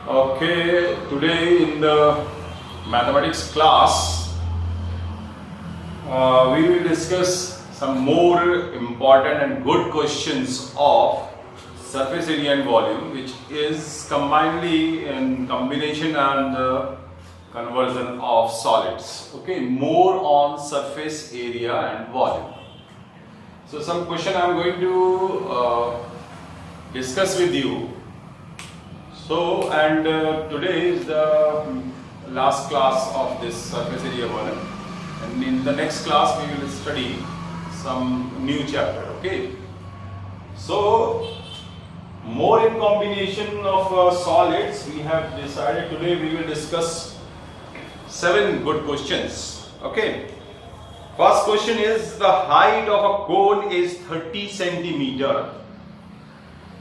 Okay, today in the mathematics class, we will discuss some more important and good questions of surface area and volume, which is combinedly in combination and conversion of solids. Okay, more on surface area and volume. So some question I am going to discuss with you. So, and today is the last class of this surface area volume, and in the next class we will study some new chapter. Okay. So, more in combination of solids, we have decided today we will discuss 7 good questions. Okay. First question is, the height of a cone is 30 centimeter.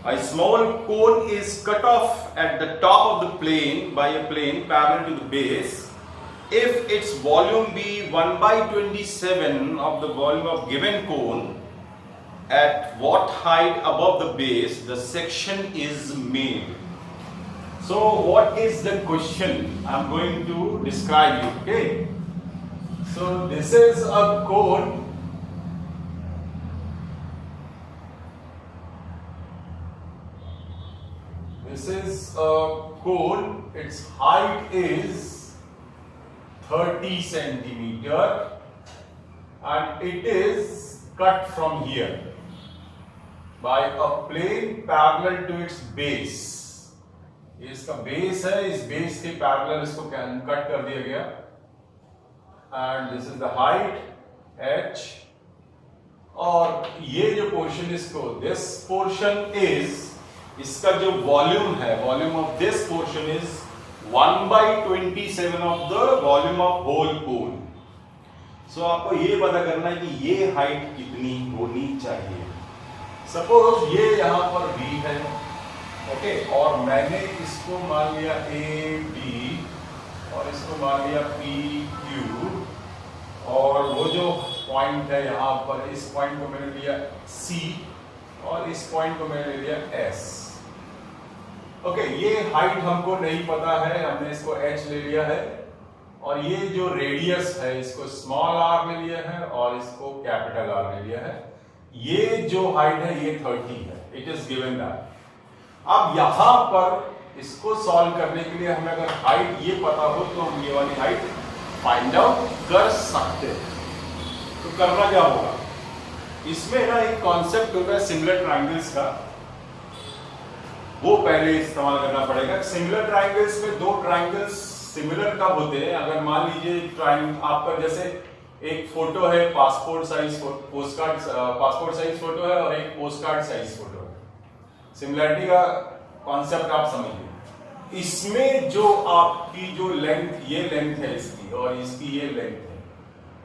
A small cone is cut off at the top of the plane by a plane parallel to the base. If its volume be 1/27 of the volume of given cone, at what height above the base the section is made? So what is the question? I am going to describe you. Okay. So this is a cone. This is a cone, its height is 30 centimeter and it is cut from here by a plane parallel to its base. ये इसका base है, इस base के parallel इसको cut कर दिया गया and this is the height h और ये जो पोर्शन इसको this portion is इसका जो वॉल्यूम है, volume of this portion is 1/27 of the volume of whole cone. So आपको ये पता करना है कि ये हाइट कितनी होनी चाहिए. सपोज ये यहां पर b है, ओके, और मैंने इसको मान लिया a b और इसको मान लिया p q और वो जो पॉइंट है यहां पर, इस पॉइंट को मैंने लिया c और इस पॉइंट को मैंने लिया s. ओके, ये हाइट हमको नहीं पता है, हमने इसको h ले लिया है और ये जो रेडियस है इसको स्मॉल r ले लिया है और इसको कैपिटल R ले लिया है. ये जो हाइट है ये 30 है. It is given that. अब यहां पर इसको सॉल्व करने के लिए हमें अगर हाइट ये पता हो तो हम ये वाली हाइट फाइंड आउट कर सकते हैं. तो करना क्या होगा, इसमें ना एक कॉन्सेप्ट होता है सिमिलर ट्रायंगल्स का, वो पहले इस्तेमाल करना पड़ेगा. सिमिलर ट्रायंगल्स में दो ट्रायंगल्स सिमिलर कब होते हैं, अगर मान लीजिए ट्रायंगल आपका जैसे एक फोटो है, पासपोर्ट साइज फोटो है और एक पोस्ट कार्ड साइज फोटो है. सिमिलरिटी का कॉन्सेप्ट आप समझिए. इसमें जो आपकी जो लेंथ, ये लेंथ है इसकी और इसकी ये लेंथ है,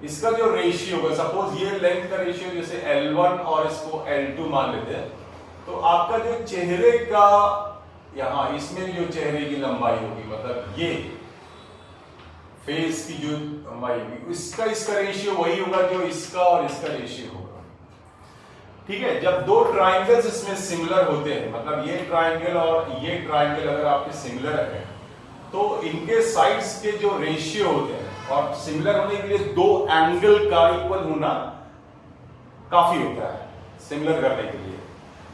इसका जो रेशियो होगा, सपोज ये लेंथ का रेशियो जैसे L1 और इसको L2 मान लेते हैं, तो आपका जो चेहरे का यहां इसमें जो चेहरे की लंबाई होगी, मतलब ये फेस की जो लंबाई होगी, इसका रेशियो वही होगा जो इसका और इसका रेशियो होगा. ठीक है. जब दो ट्रायंगल्स इसमें सिमिलर होते हैं, मतलब ये ट्रायंगल और ये ट्रायंगल अगर आपके सिमिलर है तो इनके साइड्स के जो रेशियो होते हैं, और सिमिलर होने के लिए दो एंगल का इक्वल होना काफी होता है सिमिलर करने के लिए.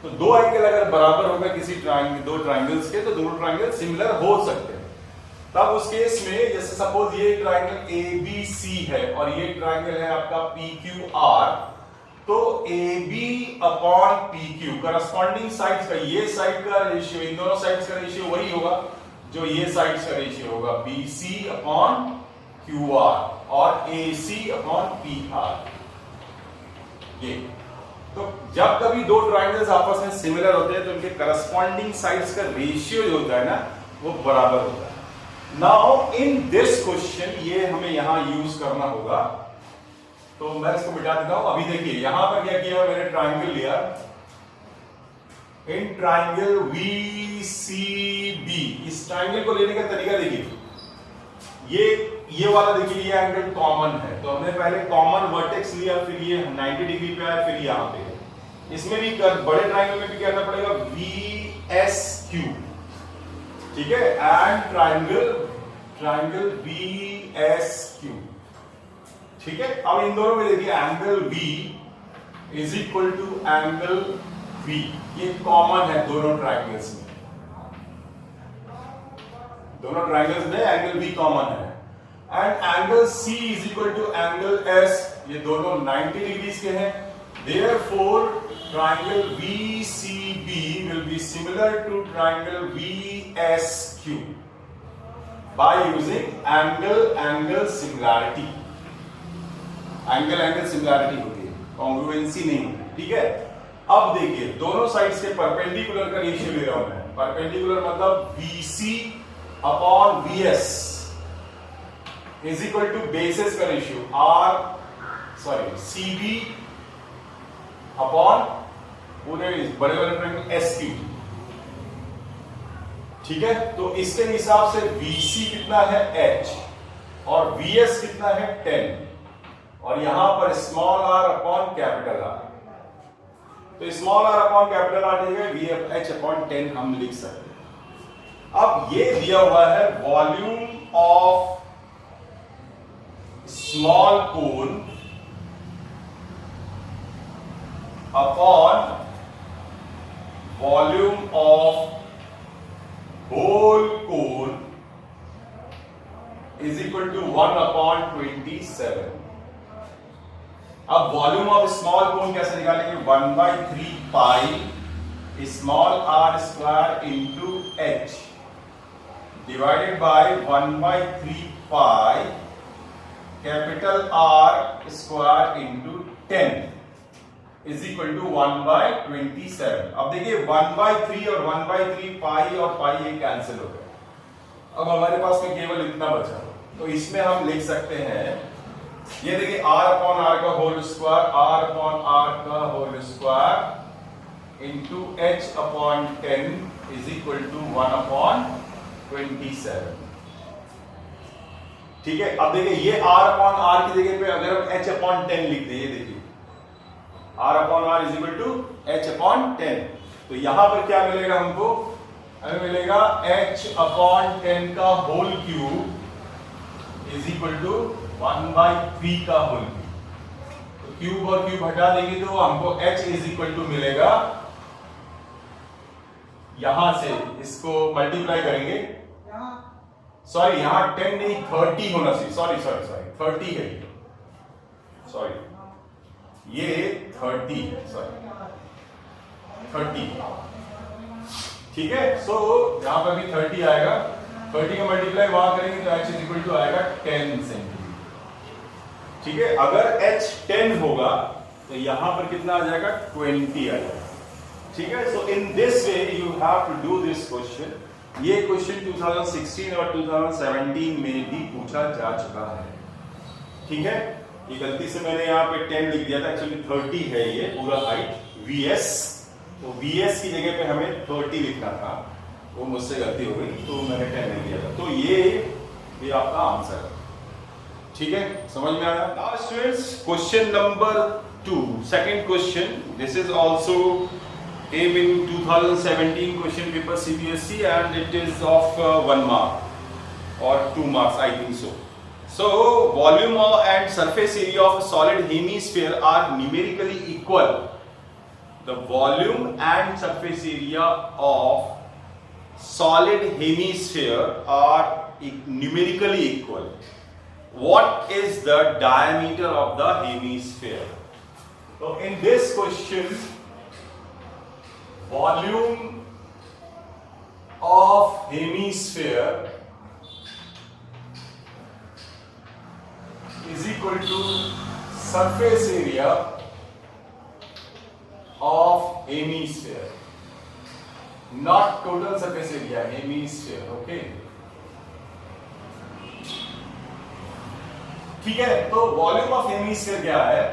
तो दो एंगल अगर बराबर होगा किसी ट्रायंगल, दो ट्रायंगल्स के, तो दोनों ट्रायंगल सिमिलर हो सकते हैं. तब उस केस में जैसे सपोज ये ट्रायंगल ABC है और ये ट्रायंगल है आपका PQR, तो AB upon PQ corresponding sides का, ये साइड का रेशियो, इन दोनों साइड्स का रेशियो वही होगा जो ये साइड्स का रेशियो होगा, BC अपॉन QR और AC अपॉन PR. ये तो जब कभी दो ट्रायंगल्स आपस में सिमिलर होते हैं तो उनके करस्पॉन्डिंग साइड्स का रेशियो जो होता है ना, वो बराबर होता है. नाउ इन दिस क्वेश्चन ये हमें यहां यूज करना होगा, तो मैं इसको मिटा देता हूं. अभी देखिए यहां पर क्या किया, मैंने ट्रायंगल लिया, इन ट्रायंगल VCB. इस ट्रायंगल को लेने का तरीका देखिए, ये वाला देखिए, ये एंगल कॉमन है, तो हमने पहले कॉमन वर्टेक्स लिया, फिर ये 90 डिग्री पे आया, फिर यहां पे. इसमें भी बड़े ट्रायंगल में भी करना पड़ेगा VSQ. ठीक है, एंड ट्राइंगल VSQ। ठीक है, अब इन दोनों में देखिए angle V is equal to angle V, ये कॉमन है दोनों ट्राइंगल्स में, दोनों ट्राइंगल्स में एंगल V कॉमन है। And angle C is equal to angle S, ये दोनों 90 डिग्रीज के हैं। Therefore, triangle VCB will be similar to triangle VSQ by using angle similarity। Angle similarity होती है, कॉन्ग्रुएंसी नहीं होती। ठीक है, अब देखिए दोनों साइड्स के परपेंडिकुलर का रेशियो ले रहा हूं मैं। परपेंडिकुलर मतलब VC upon VS is equal to basis का रेशियो CB अपॉन पूरे बड़े ट्रायंगल SQ। ठीक है, तो इसके हिसाब से VC कितना है H और VS कितना है 10, और यहां पर small r upon capital R। तो small r upon capital R देगा VH अपॉन 10 हम लिख सकते हैं। अब ये दिया हुआ है volume of small cone upon volume of whole cone is equal to 1 upon 27। अब वॉल्यूम ऑफ स्मॉल कोन कैसे निकालेंगे? 1/3 pi small r square into h divided by 1/3 pi capital R square into 10 is equal to 1/27। अब देखिए 1/3 और 1/3 पाई और पाई ये cancel हो गए। अब हमारे पास में केवल इतना बचा, तो इसमें हम लिख सकते हैं, ये देखिए r अपॉन r का whole square, r upon r का whole square into h upon 10 is equal to 1 upon 27। ठीक है, अब देखिए ये r अपॉन r की जगह पे अगर हम h अपॉन 10 लिख दें, ये देखिए r upon r is equal to h upon 10, तो यहां पर क्या मिलेगा हमको? हमें मिलेगा h अपॉन 10 का whole cube is equal to 1/3 का होल क्यूब। तो क्यूब और क्यूब हटा देंगे तो हमको h इज इक्वल टू मिलेगा, यहां से इसको मल्टीप्लाई करेंगे, सॉरी यहां 10 नहीं 30 होना चाहिए, सॉरी 30 है, सॉरी ये 30 है, सॉरी 30। ठीक है, सो यहां पर भी 30 आएगा, 30 का मल्टीप्लाई वहां करेंगे तो h इज इक्वल टू आएगा 10 सेंटीमीटर। ठीक है, अगर h 10 होगा तो यहां पर कितना आ जाएगा? 20 आ जाएगा। ठीक है, so in this way you have to do this question. ये क्वेश्चन 2016 और 2017 में भी पूछा जा चुका है। ठीक है, ये गलती से मैंने यहाँ पे 10 लिख दिया था, एक्चुअली 30 है ये पूरा हाइट VS, तो VS की जगह पे हमें 30 लिखना था, वो मुझसे गलती हो गई तो मैंने 10 लिख दिया था। तो ये आपका आंसर है। ठीक है, समझ में आया? Now students, question number 2, second question, this is also came in 2017 question paper CBSE and it is of 1 mark or 2 marks, I think so. So volume and surface area of a solid hemisphere are numerically equal. The volume and surface area of solid hemisphere are numerically equal. What is the diameter of the hemisphere? So in this question, volume of hemisphere is equal to surface area of hemisphere, not total surface area, hemisphere. Okay, ठीक है, तो volume of hemisphere क्या है?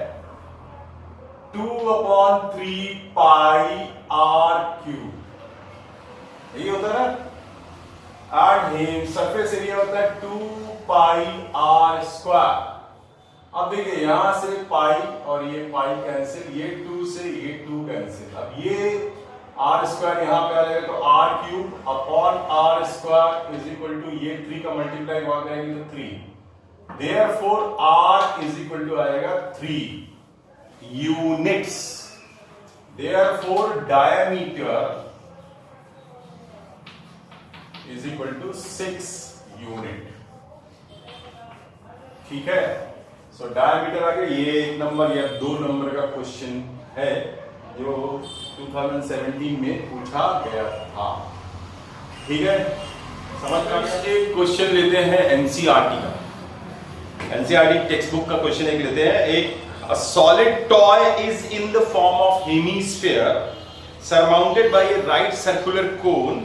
2/3 पाई r cube, यही होता है ना, and surface area होता है 2 पाई r स्क्वायर। अब देखिए यहां से पाई और ये पाई कैंसिल, ये 2 से ये 2 कैंसिल। अब ये आर स्क्वायर यहां पे आ जाएगा तो R cube upon R square is equal to ये 3 का मल्टीप्लाई वहां करेंगे तो 3, therefore R is equal to आएगा 3 units, therefore diameter is equal to 6 unit. ठीक है, सो डायमीटर आ गया। ये 1 नंबर या 2 नंबर का क्वेश्चन है जो 2017 में पूछा गया था। ठीक है, समझ में एक क्वेश्चन लेते हैं एनसीईआरटी का, एनसीईआरटी टेक्स्ट बुक का क्वेश्चन एक लेते हैं। एक solid toy is in the form of hemisphere surmounted by a right circular cone.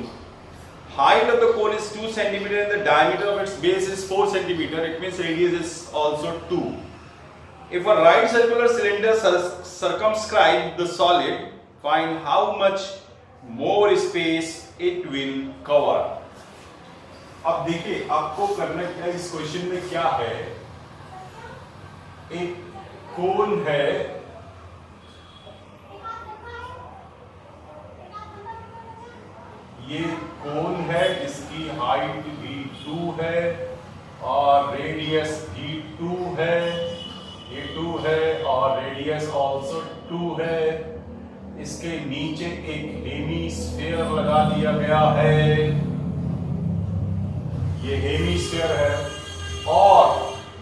Height of the cone is 2 cm and the diameter of its base is 4 cm. It means radius is also 2. If a right circular cylinder circumscribes the solid, find how much more space it will cover. अब देखिए आपको करना क्या, इस question में क्या है, एक कोन है, ये कोन है, इसकी हाइट भी 2 है और रेडियस भी 2 है, ये 2 है और रेडियस आल्सो 2 है। इसके नीचे एक हेमीस्फीयर लगा दिया गया है, ये हेमीस्फीयर है और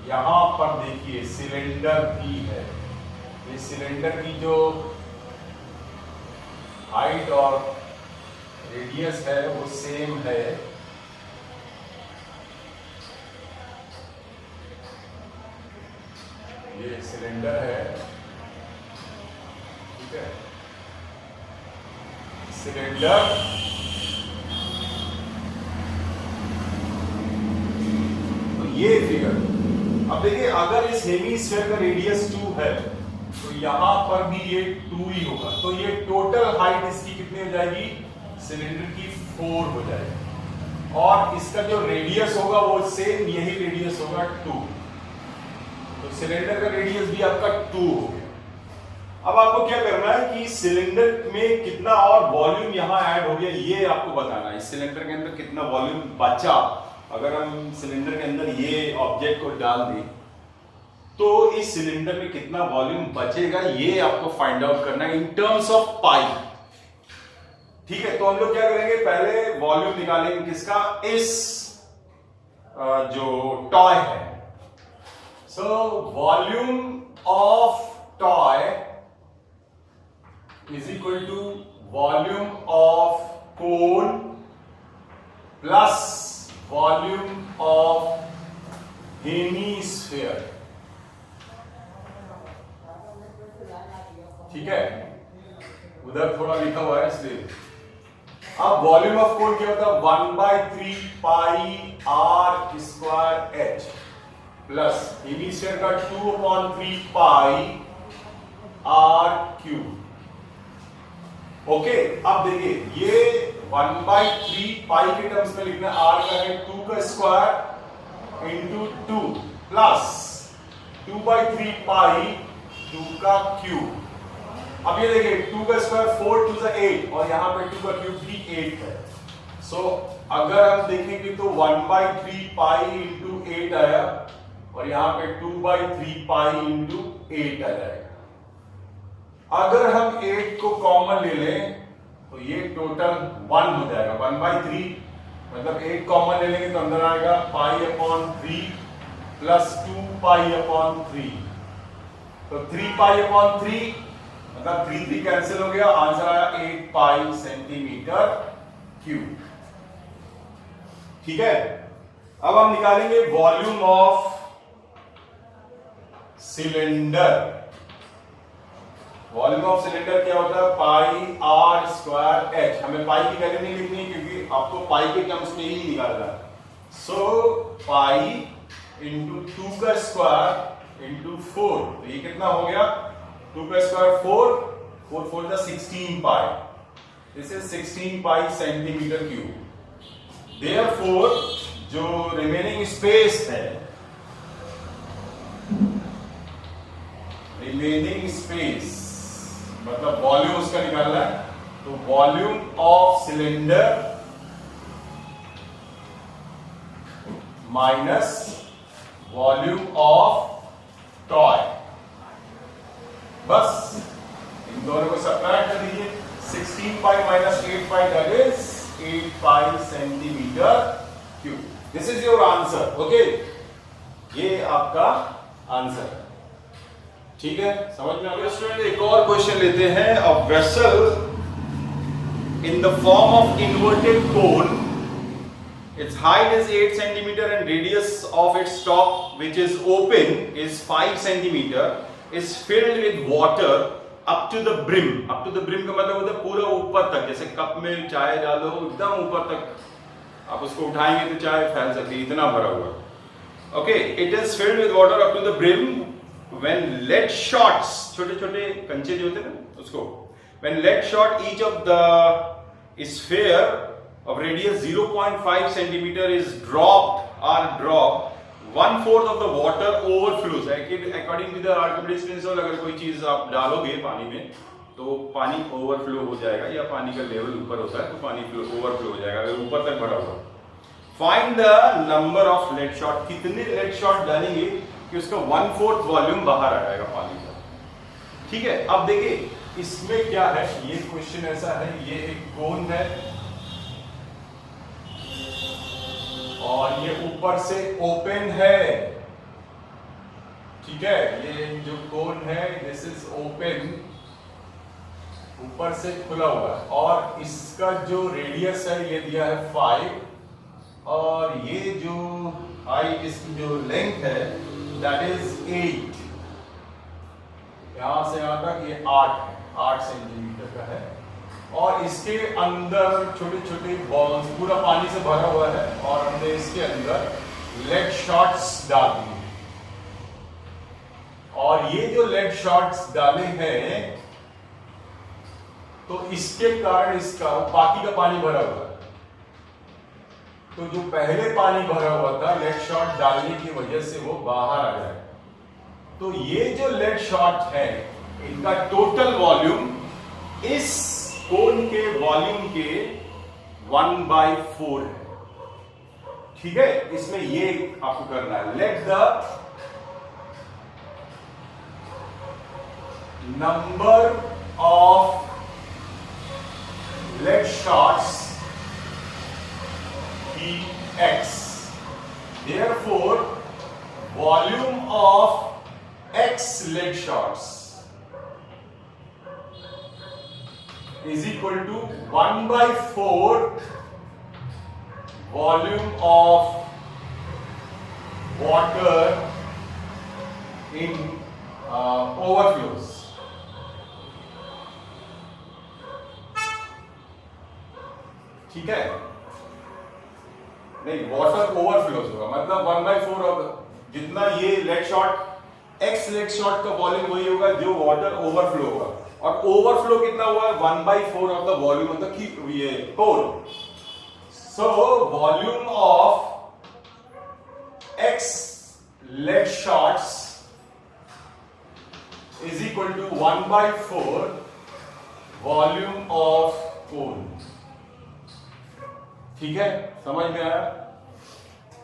यहां पर देखिए सिलेंडर भी है। ये सिलेंडर की जो हाइट और रेडियस है वो सेम है। ये सिलेंडर है, ठीक है, सिलेंडर तो ये फिगर। अब देखिए अगर इस हेमीस्फीयर का रेडियस 2 है तो यहां पर भी ये 2 ही होगा, तो ये टोटल हाइट इसकी कितनी हो जाएगी, सिलेंडर की 4 हो जाएगी और इसका जो रेडियस होगा वो सेम यही रेडियस होगा 2, तो सिलेंडर का रेडियस भी आपका 2 हो गया। अब आपको क्या करना है कि सिलेंडर में कितना और वॉल्यूम यहां ऐड हो गया ये आपको बताना है। इस सिलेंडर के अंदर कितना वॉल्यूम बचा, अगर हम सिलेंडर के अंदर ये ऑब्जेक्ट को डाल दें तो इस सिलेंडर में कितना वॉल्यूम बचेगा ये आपको फाइंड आउट करना है इन टर्म्स ऑफ पाई। ठीक है, तो हम लोग क्या करेंगे, पहले वॉल्यूम निकालेंगे किसका, इस जो टॉय है। So volume of toy is equal to volume of cone plus volume of hemisphere. ठीक है, उधर थोड़ा लिखा हुआ है इसलिए। अब वॉल्यूम ऑफ कोन क्या होता है, 1/3 pi r square h plus hemisphere का 2/3 पाई आर क्यूब। ओके, अब देखिए ये 1/3 पाई के टर्म्स में लिखना, आर का है 2 का स्क्वायर इंटू 2 प्लस 2/3 पाई 2 का क्यूब। अब ये देखिए 2 का स्क्वायर 4 2 जा 8 और यहां पे 2 का क्यूब भी 8 है। सो अगर हम देखेंगे तो 1/3 पाई इंटू 8 आया और यहां पे 2/3 पाई इंटू 8 आ जाएगा। अगर हम 8 को कॉमन ले लें तो ये टोटल 1 हो जाएगा, 1/3 मतलब 8 कॉमन ले लेंगे तो अंदर आएगा π/3 प्लस 2π/3, तो 3π/3 मतलब 3 कैंसिल हो गया, आंसर आया 8 पाई सेंटीमीटर क्यूब। ठीक है, अब हम निकालेंगे volume of cylinder. Volume of cylinder क्या होता है, पाई आर स्क्वायर एच। हमें पाई की वैल्यू नहीं लिखनी है क्योंकि आपको पाई के टर्म्स में ही निकालना है। सो पाई इंटू 2 का स्क्वायर इंटू 4, तो ये कितना हो गया, 2 का स्क्वायर 4 4 4 जा 16 pi, this is 16 pi centimetre cube. Therefore जो रिमेनिंग स्पेस है, रिमेनिंग स्पेस मतलब वॉल्यूम उसका निकालना है, तो volume of cylinder minus volume of toy, बस इन दोनों को सब्ट्रैक्ट कर दीजिए। 16 pi minus 8 pi that is 8 pi centimetre cube. This is your answer. Okay, ये आपका आंसर है, ठीक है, समझ में आ गया स्टूडेंट। एक और क्वेश्चन लेते हैं। A vessel in the form of inverted cone, its height is 8 centimeter and radius of its top, which is open, is 5 centimeter, is filled with water up to the brim. Up to the brim का मतलब होता है पूरा ऊपर तक, जैसे cup में चाय डालो एकदम ऊपर तक आप उसको उठाएंगे तो चाय फैल सकती है, इतना भरा हुआ। Okay, it is filled with water up to the brim when lead shots, छोटे छोटे कंचे जो होते हैं ना उसको, when lead shot each of the sphere of radius 0.5 centimeter is dropped, 1/4 of the water overflows. According to the Archimedes principle, अगर कोई चीज आप डालोगे पानी में तो पानी ओवरफ्लो हो जाएगा, या पानी का लेवल ऊपर होता है तो पानी ओवरफ्लो हो जाएगा अगर ऊपर तक भरा हुआ। Find the number of lead shot, कितने लेड शॉट डालेंगे कि उसका 1/4 वॉल्यूम बाहर आ जाएगा पानी का। ठीक है, अब देखिए इसमें क्या है, ये क्वेश्चन ऐसा है, ये एक कोन है और ये ऊपर से ओपन है, ठीक है, ये जो कोन है दिस इज ओपन, ऊपर से खुला हुआ है, और इसका जो रेडियस है ये दिया है 5, और ये जो हाइट, इसकी जो लेंथ है दैट इज 8, यहां से यहां तक ये 8 सेंटीमीटर का है, और इसके अंदर छोटे छोटे बॉल्स पूरा पानी से भरा हुआ है, और हमने इसके अंदर लेड शॉट्स डाल दिए, और ये जो लेड शॉट्स डाले हैं तो इसके कारण इसका बाकी का पानी भरा हुआ है, तो जो पहले पानी भरा हुआ था लेड शॉट डालने की वजह से वो बाहर आ जाए, तो ये जो लेड शॉट है इनका टोटल वॉल्यूम इस कोन के वॉल्यूम के 1/4 है। ठीक है, इसमें ये आपको करना है, let the number of lead shots be x, therefore volume of x lead shots is equal to 1/4 volume of water in overflows. ठीक है, नहीं, वाटर ओवरफ्लोज होगा, मतलब 1/4 ऑफ जितना ये lead shot x lead shot का वॉल्यूम वही होगा जो वाटर ओवरफ्लो होगा, और ओवरफ्लो कितना हुआ, 1/4 of the volume of the ये cone. So volume of x lead shots is equal to 1/4 volume of cone. ठीक है, समझ में आया।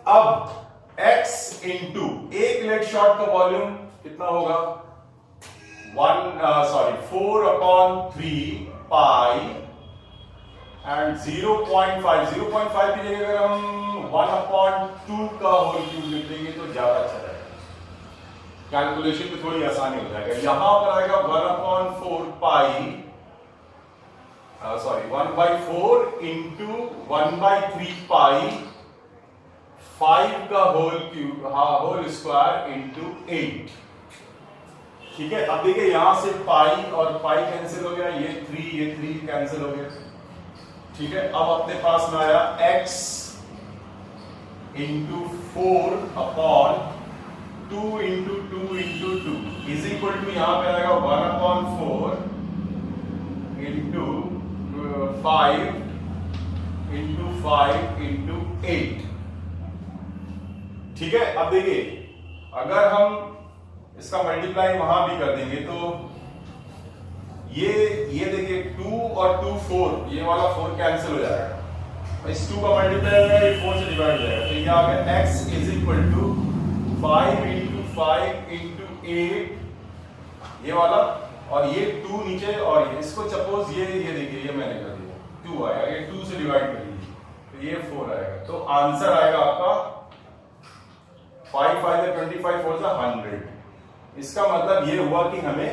अब x इंटू एक लेड शॉट का वॉल्यूम कितना होगा, 4/3 पाई एंड 0.5 की जगह अगर हम 1/2 का होल क्यूब लिख देंगे तो ज्यादा अच्छा रहेगा, कैलकुलेशन में थोड़ी आसानी हो जाएगा। यहां पर आएगा 1/4 पाई 1/4 इंटू 1/3 पाई 5 का whole cube whole square into 8। ठीक है, अब देखिए यहां से पाई और पाई कैंसिल हो गया, ये 3 कैंसिल हो गया। ठीक है, अब अपने पास में आया x into 4/2 into 2 into 2 is equal to, यहां पे आएगा 1/4 इंटू 5 इंटू 5 इंटू 8। ठीक है, अब देखिए अगर हम इसका मल्टीप्लाई वहां भी कर देंगे तो ये देखिए 2 और 2 4, ये वाला 4 कैंसिल हो जाएगा, इस 2 का मल्टीप्लाई है, ये 4 से डिवाइड हो जाएगा, तो ये आ गया x is equal to 5 into 5 into 8 ये वाला, और ये 2 नीचे, और इसको सपोज ये देखिए ये मैंने कर दिया 2 आएगा, ये 2 से डिवाइड कर लीजिए तो ये 4 आएगा, तो आंसर आएगा आपका 5 5 25 4 100। इसका मतलब ये हुआ कि हमें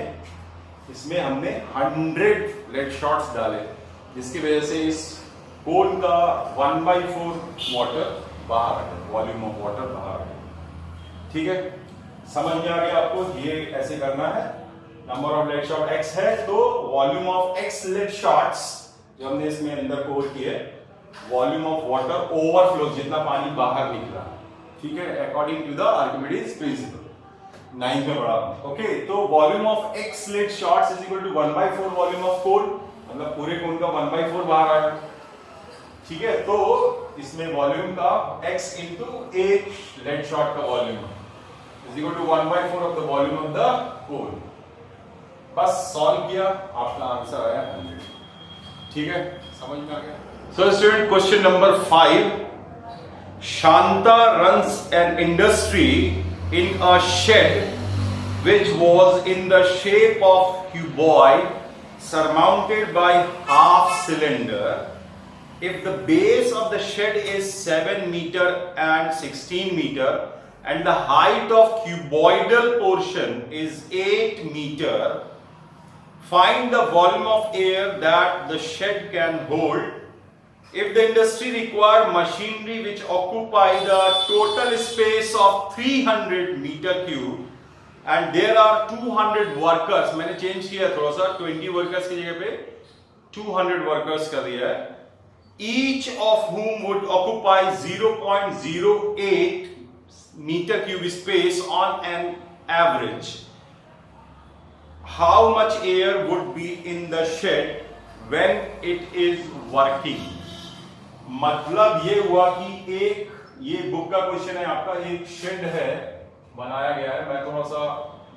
इसमें हमने 100 लेड शॉट्स डाले, जिसकी वजह से इस कोन का 1/4 वाटर बाहर आ गया, वॉल्यूम ऑफ वाटर बाहर आ गया। ठीक है, समझ में आ गया आपको, ये ऐसे करना है। Number of lead shot x है, तो volume of x lead shots जो हमने इसमें अंदर कोर किए, वॉल्यूम ऑफ वाटर ओवरफ्लो, जितना पानी बाहर निकला, ठीक है, according to the Archimedes principle 9th में पढ़ा। ओके, तो volume of x lead shots is equal to 1/4 volume of cone, मतलब पूरे कोन का 1/4 बाहर आया। ठीक है, तो इसमें वॉल्यूम का x इंटू एक लेड शॉट का volume is equal to 1/4 of the volume of the cone. बस सॉल्व किया, आपका आंसर आया 100। ठीक है, समझ में आ गया। So student, question number 5, Shanta runs an industry in a shed which was in the shape of cuboid surmounted by half cylinder. If the base of the shed is 7 meter and 16 meter and the height of cuboidal portion is 8 meter, find the volume of air that the shed can hold. If the industry require machinery which occupy the total space of 300 meter cube and there are 200 workers, मैंने change किया थोड़ा सा, 20 workers की जगह पे 200 workers कर दिया है, each of whom would occupy 0.08 meter cube space on an average, how much air would be in the shed when it is working? मतलब ये हुआ कि एक, ये बुक का क्वेश्चन है आपका, एक शेड है बनाया गया है, मैं थोड़ा सा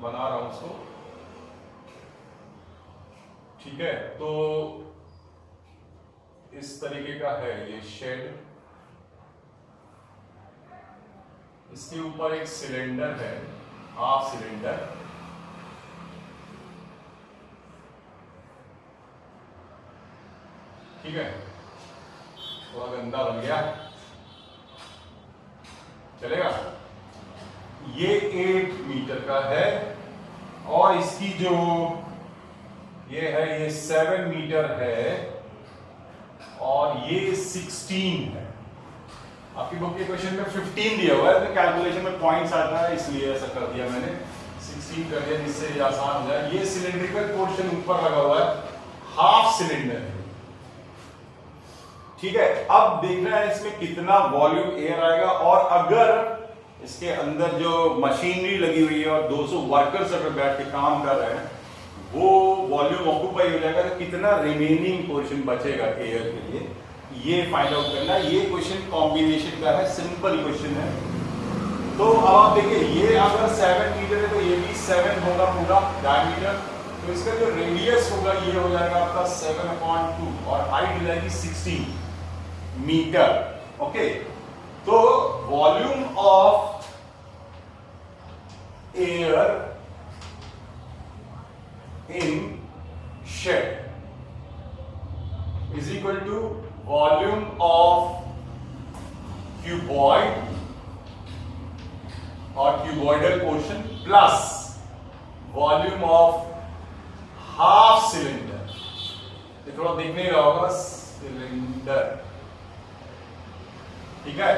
बना रहा हूं उसको। ठीक है, तो इस तरीके का है ये शेड, इसके ऊपर एक सिलेंडर है, हाफ सिलेंडर, ठीक है, थोड़ा गंदा बन गया, चलेगा। ये 8 मीटर का है और इसकी जो ये है ये 7 मीटर है और ये 16 है। आपकी बुक के क्वेश्चन में 15 दिया हुआ है, तो कैलकुलेशन में पॉइंट्स आता है, इसलिए ऐसा कर दिया मैंने, 16 कर दिया जिससे ये आसान हो जाए। ये सिलेंड्रिकल पोर्शन ऊपर लगा हुआ है, हाफ सिलेंडर है। ठीक है, अब देखना है इसमें कितना वॉल्यूम एयर आएगा, और अगर इसके अंदर जो मशीनरी लगी हुई है और 200 वर्कर्स अगर बैठ के काम कर रहे हैं, वो वॉल्यूम ऑक्यूपाई हो जाएगा, तो कितना रिमेनिंग पोर्शन बचेगा एयर के लिए, ये फाइंड आउट करना है। ये क्वेश्चन कॉम्बिनेशन का है, सिंपल क्वेश्चन है। तो अब आप देखिए, ये अगर 7 मीटर है तो ये भी 7 होगा पूरा डायमीटर, तो इसका जो रेडियस होगा ये हो जाएगा आपका 7/2 और हाइट हो जाएगी 16 मीटर। ओके, तो volume of air in shed is equal to volume of cuboid or cuboidal portion plus volume of half cylinder। ये थोड़ा दिख नहीं रहा होगा, सिलेंडर, ठीक है,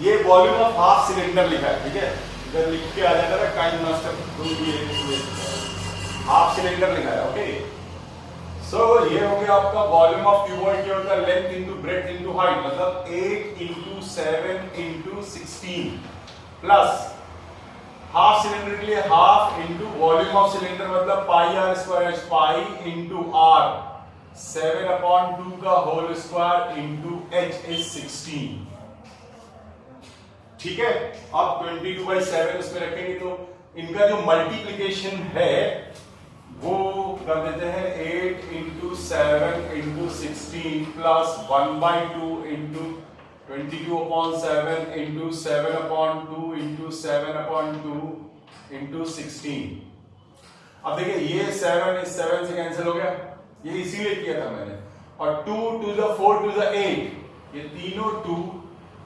ये वॉल्यूम ऑफ हाफ सिलेंडर लिखा है, ठीक है, इधर लिख के आ जाएगा ना, काइंड मास्टर हाफ सिलेंडर लिखा है। ओके, सो ये हो गया आपका वॉल्यूम ऑफ क्यूबॉइड, क्या होता है, length into breadth into height, मतलब 8 into 7 into 16 plus half cylinder के लिए half into volume of cylinder, मतलब pi r square, pi into r, 7/2 का whole square into h is 16। ठीक है, अब 22/7 उसमें रखेंगे तो इनका जो मल्टीप्लीकेशन है वो कर देते हैं 8 into 7 into 16 plus 1/2 into 22/7 into 7/2 into 7/2 into 16। अब देखिए ये 7 इस 7 से कैंसिल हो गया, ये इसीलिए किया था मैंने, और 2 टू द 4 टू द 8, ये तीनों 2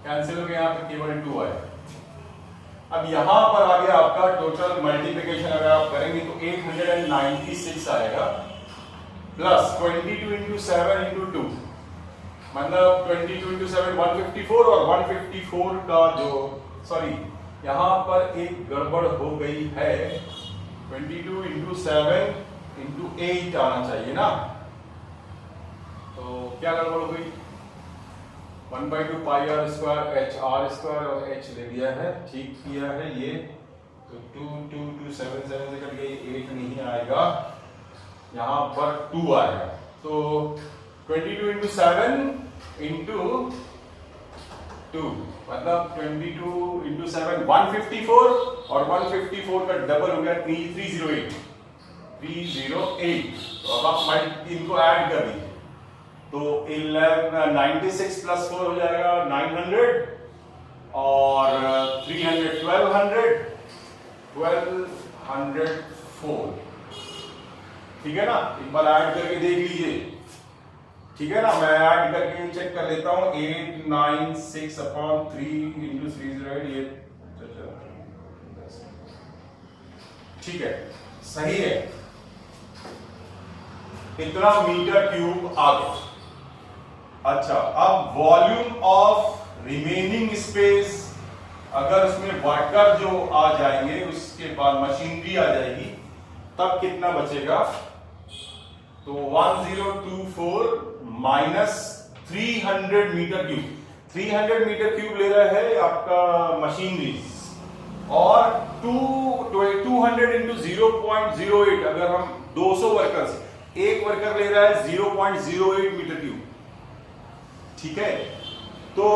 कैंसिल हो गया, यहाँ पे केवल 2 आया। अब यहां पर आ गया आपका टोटल मल्टीप्लिकेशन, अगर आप करेंगे तो 896 आएगा प्लस 22 इंटू 7 इंटू 2, मतलब 22 इंटू 7 154, और 154 का जो सॉरी यहां पर एक गड़बड़ हो गई है, 22 इंटू 7 इंटू 8 आना चाहिए ना, तो क्या गड़बड़ हो गई, 1/2 pi r square h r square और एच ले लिया है, ठीक किया है ये, तो 2 2 2 7 7 से कट गई, 8 नहीं आएगा, यहाँ पर 2 आएगा, तो 22 इंटू 7 इंटू 2 मतलब 22 इंटू 7 154, और 154 का डबल हो गया 308, तो अब आप इनको ऐड कर दीजिए, तो 96 प्लस 4 हो जाएगा 900, और 300 1204, ठीक है ना, एक बार ऐड करके देख लीजिए, ठीक है ना, मैं ऐड करके चेक कर लेता हूं, 896/3 इंटू 308, ये ठीक है, सही है, इतना मीटर क्यूब आ गया। अच्छा, अब वॉल्यूम ऑफ रिमेनिंग स्पेस, अगर उसमें वर्कर जो आ जाएंगे, उसके बाद मशीनरी आ जाएगी, तब कितना बचेगा, तो 1024 minus 300 metre cube, 300 metre cube ले रहा है आपका मशीनरी, और 200 इंटू 0.08, अगर हम 200 वर्कर्स, एक वर्कर ले रहा है 0.08 मीटर क्यूब, ठीक है, तो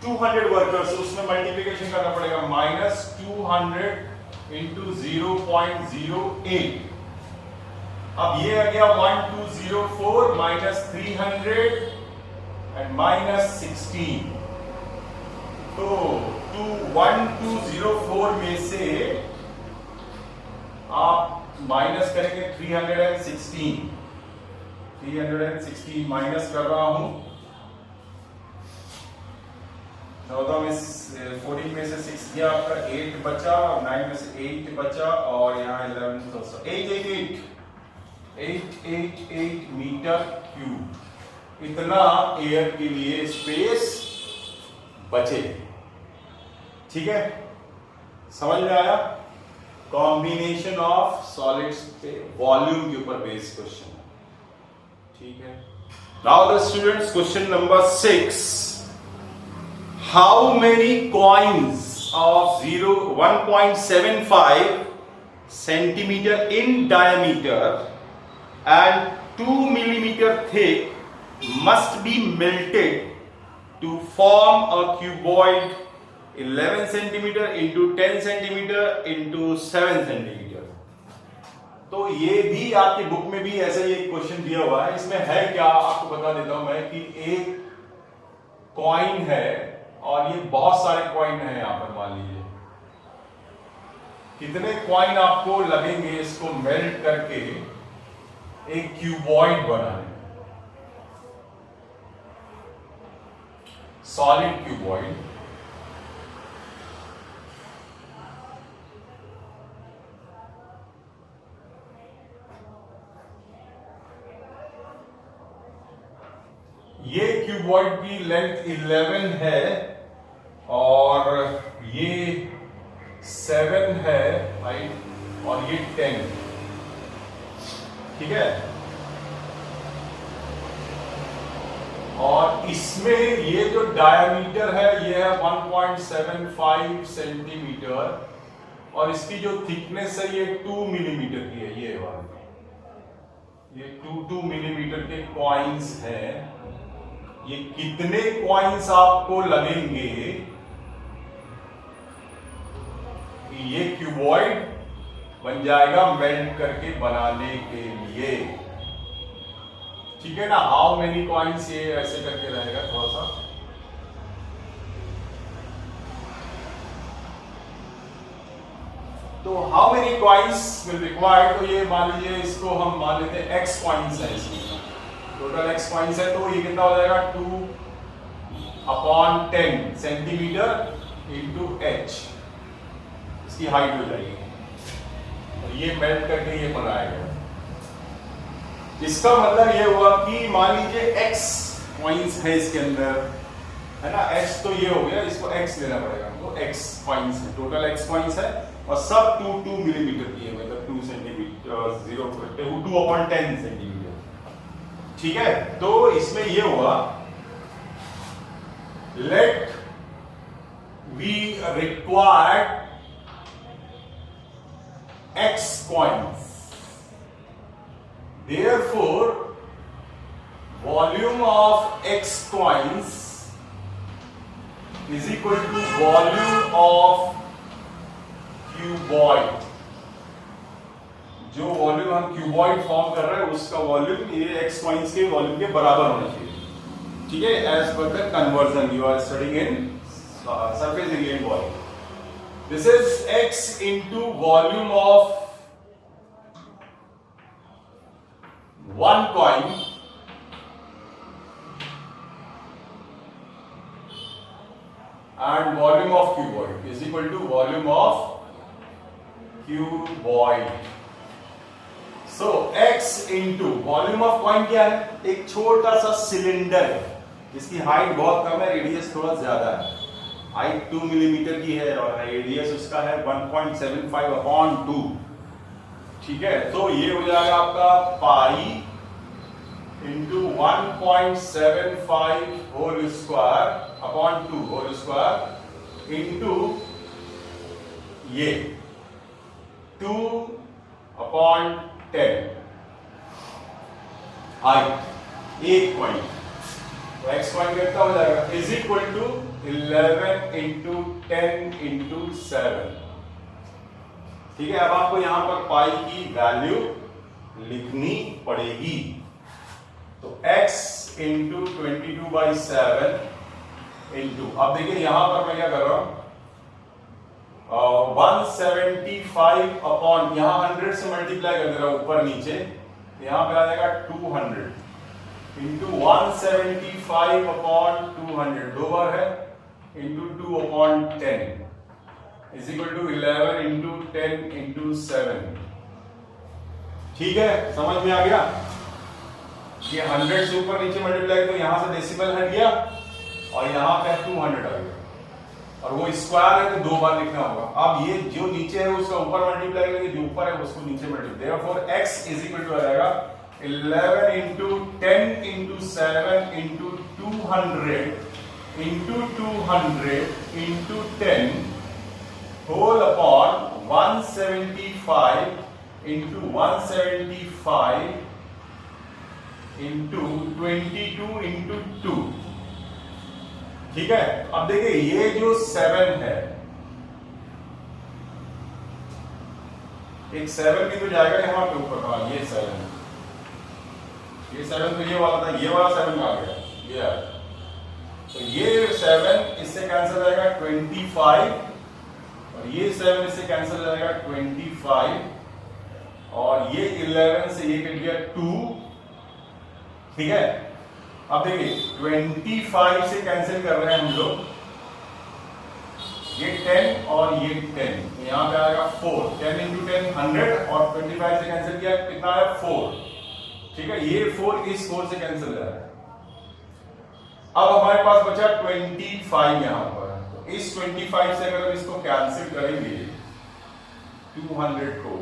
200 वर्कर्स, उसमें मल्टीप्लिकेशन करना पड़ेगा, माइनस 200 इंटू 0.08, अब ये आ गया 1204 माइनस 300 एंड माइनस 16, तो 1204 में से आप माइनस करेंगे 316 माइनस कर रहा हूं, 14 में 14 में से 6 गया आपका, 8 बचा, और 9 में से 8 बचा, और यहाँ 11 तो 888 मीटर क्यूब, इतना एयर के लिए स्पेस बचे, ठीक है, समझ में आया, कॉम्बिनेशन ऑफ सॉलिड्स पे वॉल्यूम के ऊपर बेस्ड क्वेश्चन, ठीक है। Now the students, question number 6, how many coins of 1.75 centimeter in diameter and 2 millimeter thick must be melted to form a cuboid 11 centimeter into 10 centimeter into 7 centimeter। तो ये भी आपकी book में भी ऐसा ही एक क्वेश्चन दिया हुआ है, इसमें है क्या आपको बता देता हूं मैं, कि एक कॉइन है और ये बहुत सारे कॉइन है, यहां पर मान लीजिए कितने कॉइन आपको लगेंगे इसको मेल्ट करके एक क्यूबॉइड बनाने, सॉलिड क्यूबॉइड। ये क्यूबॉइड की लेंथ 11 है और ये 7 है हाइट और ये 10, ठीक है। और इसमें ये जो डायमीटर है ये है 1.75 सेंटीमीटर और इसकी जो थिकनेस है ये 2 मिलीमीटर की है, ये वाली, ये 2 मिलीमीटर के कॉइन्स हैं। ये कितने कॉइन्स आपको लगेंगे ये क्यूबॉइड बन जाएगा मेल्ट करके बनाने के लिए। ठीक है ना। हाउ मेनी कॉइन्स, ये ऐसे करके रहेगा थोड़ा सा। तो how many coins will required, तो ये मान लीजिए इसको हम मान लेते हैं x कॉइन्स है, इसमें टोटल x कॉइन्स है, तो ये कितना हो जाएगा 2/10 सेंटीमीटर इंटू h, इसकी हाइट हो जाएगी। और ये मेल्ट करके ये बनाएगा। इसका मतलब ये हुआ कि मान लीजिए x कॉइन्स है इसके अंदर, है ना। x तो ये हो गया, इसको x लेना पड़ेगा हमको। x कॉइन्स है, टोटल x कॉइन्स है और सब 2 मिलीमीटर की है, मतलब 2 सेंटीमीटर 2/10 सेंटीमीटर। ठीक है। तो इसमें ये हुआ, let we required x coins, therefore volume of x coins is equal to volume of cuboid। जो वॉल्यूम हम क्यूबॉइड फॉर्म कर रहे हैं उसका वॉल्यूम ये x कॉइन्स के वॉल्यूम के बराबर होना चाहिए। ठीक है। As per the conversion you are studying in surface area body. This is x into volume of one coin and volume of cuboid is equal to volume of cuboid. So x into volume of coin क्या है? एक छोटा सा cylinder है जिसकी height बहुत कम है, radius थोड़ा ज्यादा है। हाइट 2 मिलीमीटर की है और रेडियस उसका है 1.75/2। ठीक है। तो ये हो जाएगा आपका pi into 1.75 whole square upon 2 whole square into ये 2/10 हाइट एक कॉइन। तो x कॉइन कितना हो जाएगा is equal to 11 into 10 into 7। ठीक है। अब आपको यहां पर पाई की वैल्यू लिखनी पड़ेगी। तो x इंटू 22/7 इंटू, अब देखिए यहां पर मैं क्या कर रहा हूं, 175 अपॉन, यहां 100 से मल्टीप्लाई कर दे रहा हूं ऊपर नीचे, यहां पे आ जाएगा 200 इंटू 175 अपॉन 200, दो बार है, into 2/10 is equal to 11 into 10 into 7। ठीक है। समझ में आ गया। ये 100 से ऊपर नीचे मल्टीप्लाई तो यहां से डेसिमल हट गया और यहां पे 200 आ गया, और वो स्क्वायर है तो दो बार लिखना होगा। अब ये जो नीचे है उसका ऊपर मल्टीप्लाई करेंगे, जो ऊपर है उसको नीचे multiply. Therefore x is equal to आ जाएगा 11 into 10 into 7 into 200 into 200 into 10 whole upon 175 into 175 into 22 into 2। ठीक है। अब देखिए ये जो 7 है, एक 7 भी तो जाएगा यहां पे ऊपर। हाँ ये 7 है, ये 7 तो ये वाला था, ये वाला 7 कहां गया, ये आया। तो ये 7 इससे कैंसिल जाएगा 25, और ये 7 इससे कैंसिल जाएगा 25, और ये 11 से ये कट गया 2। ठीक है। अब देखिए 25 से कैंसिल कर रहे हैं हम लोग, ये 10 और ये 10, तो यहां पे आएगा 4। 10 इंटू 10 100, और 25 से कैंसिल किया कितना है 4। ठीक है। ये 4 इस 4 से कैंसिल हो जाएगा। अब हमारे पास बचा 25 यहां पर, तो इस 25 से अगर इसको कैंसिल करेंगे 200 को,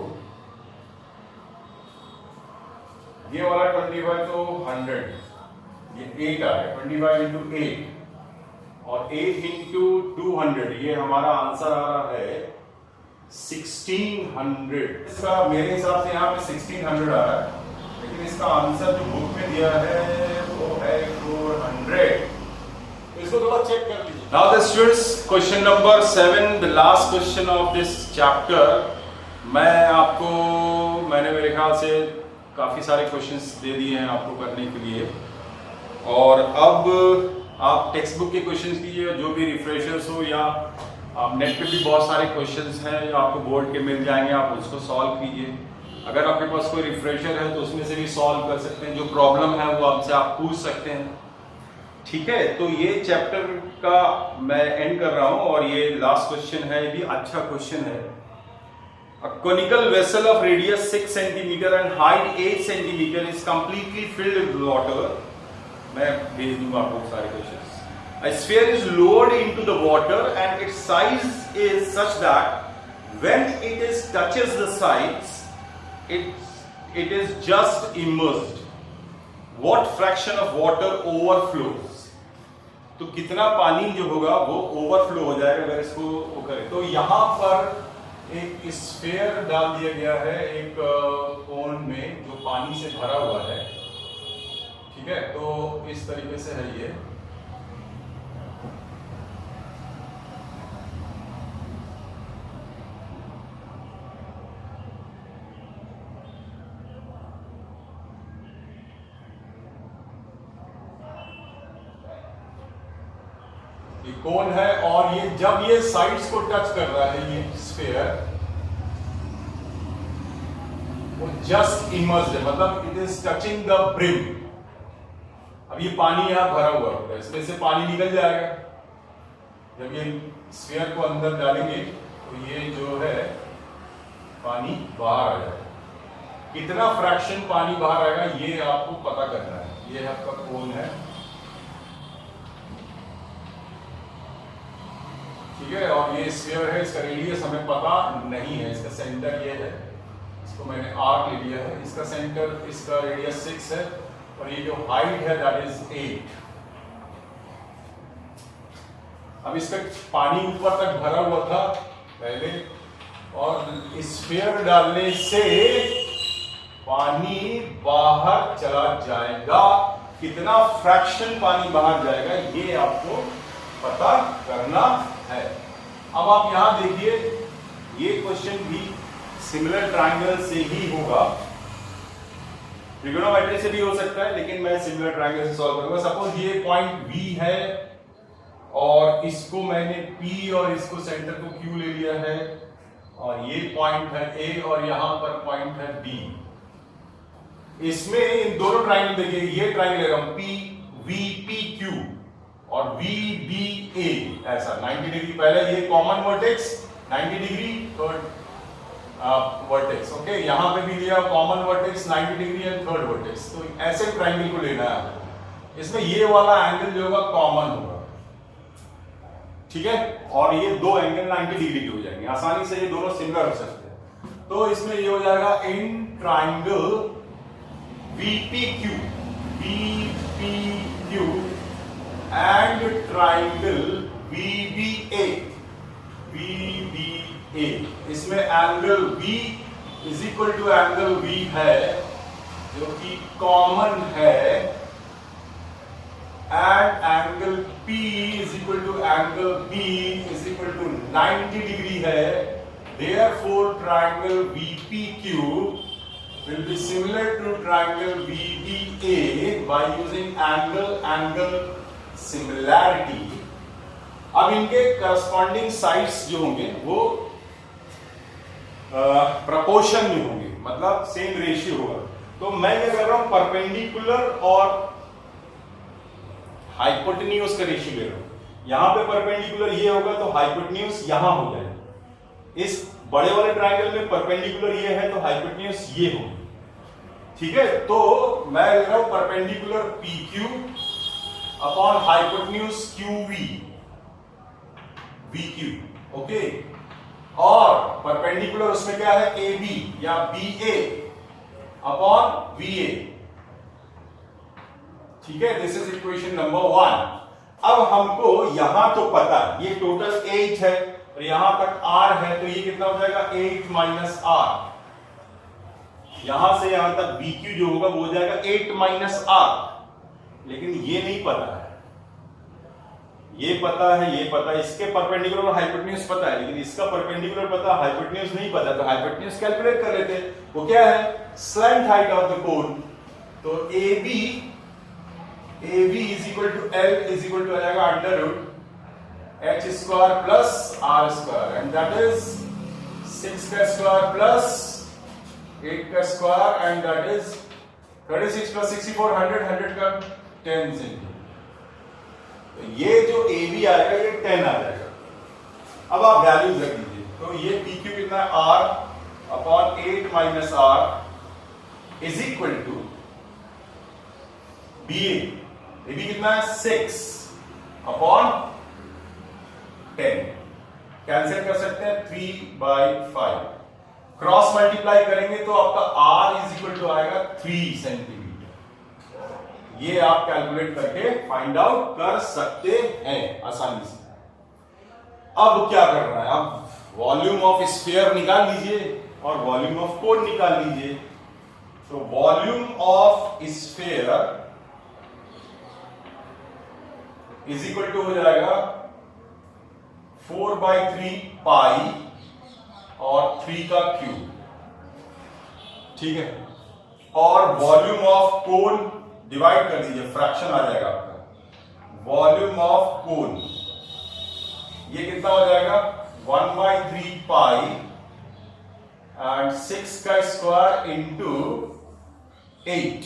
ये वाला 25 तो 100, ये 8 आ गया, 25 इंटू 8 और 8 इंटू 200, ये हमारा आंसर आ रहा है 1600। इसका मेरे हिसाब से यहाँ पे 1600 आ रहा है, लेकिन इसका आंसर जो बुक में दिया है वो है 400। तो इसको थोड़ा चेक कर लीजिए। Now the students, question number 7, the last question of this chapter, मैंने मेरे ख्याल से काफ़ी सारे क्वेश्चंस दे दिए हैं आपको करने के लिए, और अब आप टेक्स्ट बुक के क्वेश्चंस कीजिए, जो भी रिफ्रेशर्स हो, या आप नेट पे भी बहुत सारे क्वेश्चंस हैं जो आपको बोर्ड के मिल जाएंगे, आप उसको सॉल्व कीजिए। अगर आपके पास कोई रिफ्रेशर है तो उसमें से भी सॉल्व कर सकते हैं, जो प्रॉब्लम है वो आपसे आप पूछ सकते हैं। ठीक है, तो ये चैप्टर का मैं एंड कर रहा हूं, और ये लास्ट क्वेश्चन है, ये भी अच्छा क्वेश्चन है। A conical vessel of radius 6 cm and height 8 cm is completely filled with water. मैं भेज दूंगा आपको सारे questions. A sphere is lowered into the water and its size is such that when it is touches the sides, it is just immersed. What fraction of water overflows? तो कितना पानी जो होगा वो ओवरफ्लो हो जाएगा अगर इसको वो करें। तो यहाँ पर एक स्फीयर डाल दिया गया है एक कोन में जो पानी से भरा हुआ है। ठीक है, तो इस तरीके से है ये। कोन है, और ये जब ये साइड्स को टच कर रहा है ये स्फीयर, वो जस्ट इमर्स्ड है, मतलब it is touching the brim. अब ये पानी यहां भरा हुआ होगा, इसमें से पानी निकल जाएगा। जब ये स्फीयर को अंदर डालेंगे तो ये जो है पानी बाहर आ जाएगा। कितना फ्रैक्शन पानी बाहर आएगा ये आपको पता करना है। ये आपका कोन है, ठीक है, और ये स्फीयर है, इसका रेडियस हमें पता नहीं है, इसका सेंटर ये है, इसको मैंने आर ले लिया है। इसका सेंटर, इसका रेडियस 6 है, और ये जो हाइट है दैट इज 8। अब इसका पानी ऊपर तक भरा हुआ था पहले, और स्फीयर डालने से पानी बाहर चला जाएगा। कितना फ्रैक्शन पानी बाहर जाएगा ये आपको पता करना है। अब आप यहां देखिए, ये क्वेश्चन भी सिमिलर ट्रायंगल से ही होगा, ट्रिगोनोमेट्री से भी हो सकता है, लेकिन मैं सिमिलर ट्रायंगल से सॉल्व करूंगा। सपोज ये पॉइंट B है, और इसको मैंने P और इसको सेंटर को Q ले लिया है, और ये पॉइंट है A और यहां पर पॉइंट है B। इसमें इन दोनों ट्रायंगल देखिए, ये ट्रायंगल है PVPQ और VBA, ऐसा 90 डिग्री। पहले ये common vertex 90 degree, third vertex. Okay, यहां पे भी दिया common vertex 90 degree and third vertex. तो ऐसे ट्रायंगल को लेना है आपको। इसमें ये वाला एंगल जो होगा कॉमन होगा, ठीक है, और ये दो एंगल 90 डिग्री के हो जाएंगे। आसानी से ये दोनों सिमिलर हो सकते हैं। तो इसमें ये हो जाएगा in triangle VPQ and triangle VBA। इसमें angle V is equal to angle V है जो कि कॉमन है, and angle P is equal to angle B is equal to 90 degree है। Therefore triangle VPQ will be similar to triangle VBA by using angle similarity. अब इनके corresponding sides जो होंगे वो प्रपोर्शन में होंगे, मतलब सेम रेशियो होगा। तो मैं ये कर रहा हूं परपेंडिकुलर और हाइपोटेन्यूज का रेशियो ले रहा हूं। यहां पे परपेंडिकुलर ये होगा तो हाइपोटेन्यूज यहां हो जाएगा। इस बड़े वाले ट्रायंगल में परपेंडिकुलर ये है तो हाइपोटेन्यूज ये होगी। ठीक है, तो मैं ले रहा हूं perpendicular PQ upon hypotenuse VQ। Okay, और परपेंडिकुलर उसमें क्या है AB या BA अपॉन VA। ठीक है, दिस इज इक्वेशन नंबर 1। अब हमको यहां तो पता ये टोटल 8 है और यहां तक R है, तो ये कितना हो जाएगा 8 माइनस R। यहां से यहां तक BQ जो होगा वो हो जाएगा 8 माइनस R। लेकिन ये नहीं पता है, ये पता है, ये पता है, इसके परपेंडिकुलर और हाइपोटेन्यूज पता है, लेकिन इसका परपेंडिकुलर पता, हाइपोटेन्यूज नहीं पता, तो हाइपोटेन्यूज कैलकुलेट कर लेते हैं। वो क्या है? Slant height of the cone. तो AB is equal to L is equal to आ जाएगा under root h square plus r square, and that is 6 का स्क्वायर प्लस 8 का square, and that is 36 plus 64 100 का 10 सेंटीमीटर। तो ये जो AB आएगा ये 10 आ जाएगा। अब आप वैल्यूज रख दीजिए। तो ये PQ कितना है? R upon 8 minus R is equal to AB कितना है? 6 अपॉन 10। कैंसिल कर सकते हैं 3/5। क्रॉस मल्टीप्लाई करेंगे तो आपका R इज इक्वल टू आएगा 3 सेंटीमीटर। ये आप कैलकुलेट करके फाइंड आउट कर सकते हैं आसानी से। अब क्या करना है? अब वॉल्यूम ऑफ स्फीयर निकाल लीजिए और वॉल्यूम ऑफ कोन निकाल लीजिए। तो volume of sphere is equal to हो जाएगा 4/3 पाई और 3 का क्यूब, ठीक है। और वॉल्यूम ऑफ कोन डिवाइड कर दीजिए, फ्रैक्शन आ जाएगा आपका। वॉल्यूम ऑफ कोन ये कितना हो जाएगा? 1/3 पाई एंड 6 का स्क्वायर इंटू 8।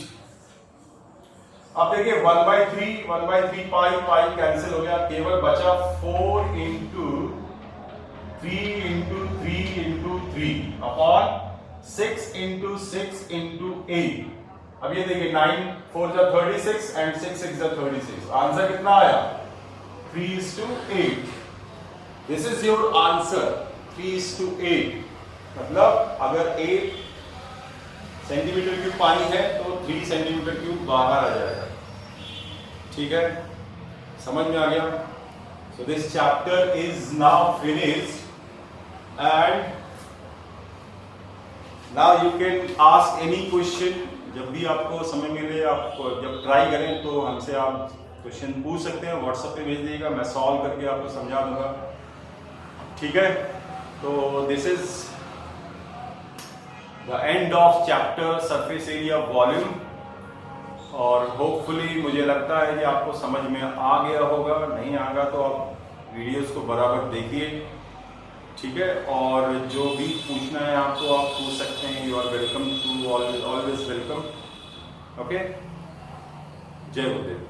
अब देखिए 1/3 पाई कैंसिल हो गया, केवल बचा 4 into 3 into 3 into 3 upon 6 into 6 into 8। अब ये देखिए 9 4 जा 36 एंड 6 6 जा 36। आंसर कितना आया? 3:8। This is your answer, 3:8। मतलब अगर 8 सेंटीमीटर क्यूब पानी है तो 3 सेंटीमीटर क्यूब बाहर आ जाएगा, ठीक है। समझ में आ गया? So this chapter is now finished and now you can ask any question. जब भी आपको समय मिले, आप जब ट्राई करें तो हमसे आप क्वेश्चन पूछ सकते हैं, व्हाट्सएप पे भेज दीजिएगा, मैं सॉल्व करके आपको समझा दूंगा, ठीक है। तो this is the end of chapter surface area volume, और होपफुली मुझे लगता है कि आपको समझ में आ गया होगा। नहीं आएगा तो आप वीडियोस को बराबर देखिए, ठीक है। और जो भी पूछना है आपको आप पूछ सकते हैं। You are welcome too, always welcome. Okay, जय गुरुदेव।